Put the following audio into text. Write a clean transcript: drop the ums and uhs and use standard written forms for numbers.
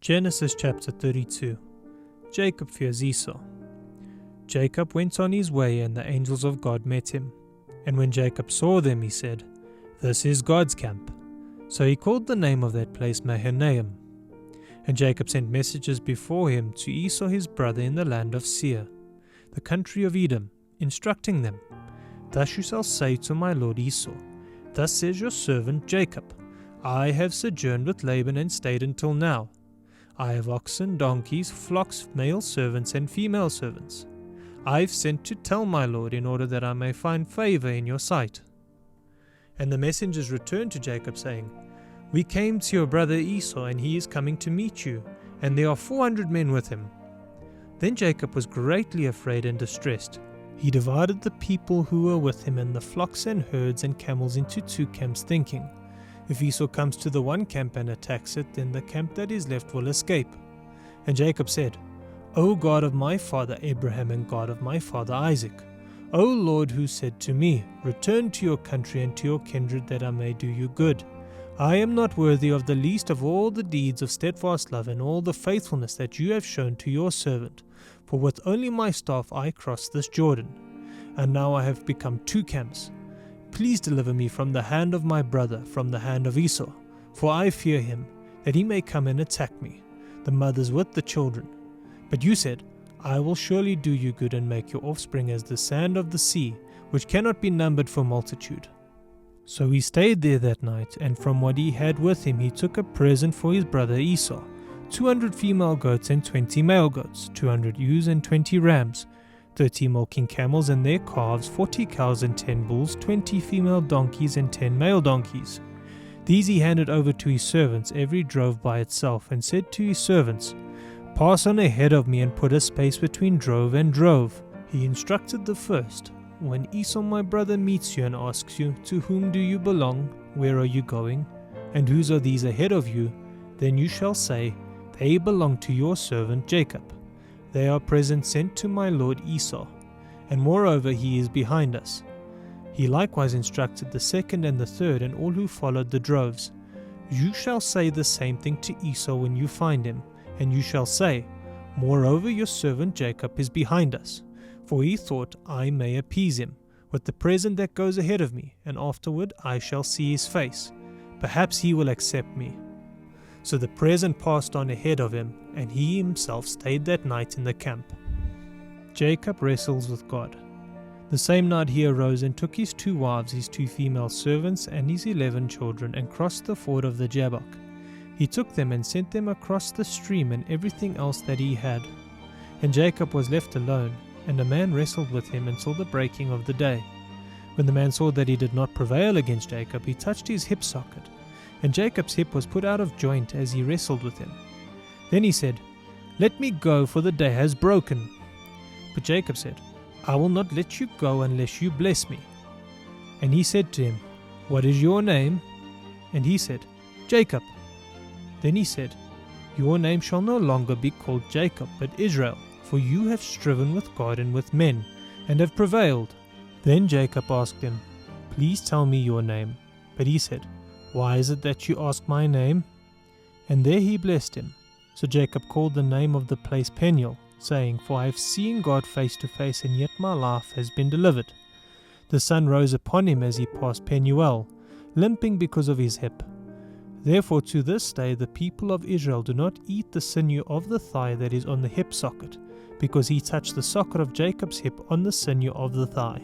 Genesis chapter 32. Jacob fears Esau. Jacob went on his way, and the angels of God met him. And when Jacob saw them, he said, "This is God's camp." So he called the name of that place Mahanaim. And Jacob sent messengers before him to Esau his brother in the land of Seir, the country of Edom, instructing them, "Thus you shall say to my lord Esau, Thus says your servant Jacob, I have sojourned with Laban and stayed until now. I have oxen, donkeys, flocks, male servants and female servants. I've sent to tell my lord in order that I may find favor in your sight." And the messengers returned to Jacob, saying, "We came to your brother Esau, and he is coming to meet you, and there are 400 men with him." Then Jacob was greatly afraid and distressed. He divided the people who were with him and the flocks and herds and camels into 2 camps, thinking, "If Esau comes to the one camp and attacks it, then the camp that is left will escape." And Jacob said, "O God of my father Abraham and God of my father Isaac, O Lord, who said to me, Return to your country and to your kindred, that I may do you good. I am not worthy of the least of all the deeds of steadfast love and all the faithfulness that you have shown to your servant, for with only my staff I crossed this Jordan. And now I have become 2 camps. Please deliver me from the hand of my brother, from the hand of Esau, for I fear him, that he may come and attack me, the mothers with the children. But you said, I will surely do you good and make your offspring as the sand of the sea, which cannot be numbered for multitude." So he stayed there that night, and from what he had with him he took a present for his brother Esau, 200 female goats and 20 male goats, 200 ewes and 20 rams, 30 milking camels and their calves, 40 cows and 10 bulls, 20 female donkeys and 10 male donkeys. These he handed over to his servants, every drove by itself, and said to his servants, "Pass on ahead of me and put a space between drove and drove." He instructed the first, "When Esau my brother meets you and asks you, 'To whom do you belong? Where are you going? And whose are these ahead of you?' Then you shall say, 'They belong to your servant Jacob. They are presents sent to my lord Esau, and moreover he is behind us.'" He likewise instructed the second and the third and all who followed the droves, "You shall say the same thing to Esau when you find him, and you shall say, 'Moreover your servant Jacob is behind us, for he thought I may appease him with the present that goes ahead of me, and afterward I shall see his face. Perhaps he will accept me.'" So the present passed on ahead of him, and he himself stayed that night in the camp. Jacob wrestles with God. The same night he arose and took his 2 wives, his 2 female servants, and his 11 children, and crossed the ford of the Jabbok. He took them and sent them across the stream and everything else that he had. And Jacob was left alone, and a man wrestled with him until the breaking of the day. When the man saw that he did not prevail against Jacob, he touched his hip socket, and Jacob's hip was put out of joint as he wrestled with him. Then he said, "Let me go, for the day has broken." But Jacob said, "I will not let you go unless you bless me." And he said to him, "What is your name?" And he said, "Jacob." Then he said, "Your name shall no longer be called Jacob, but Israel, for you have striven with God and with men, and have prevailed." Then Jacob asked him, "Please tell me your name." But he said, "Why is it that you ask my name?" And there he blessed him. So Jacob called the name of the place Peniel, saying, "For I have seen God face to face, and yet my life has been delivered." The sun rose upon him as he passed Penuel, limping because of his hip. Therefore to this day the people of Israel do not eat the sinew of the thigh that is on the hip socket, because he touched the socket of Jacob's hip on the sinew of the thigh.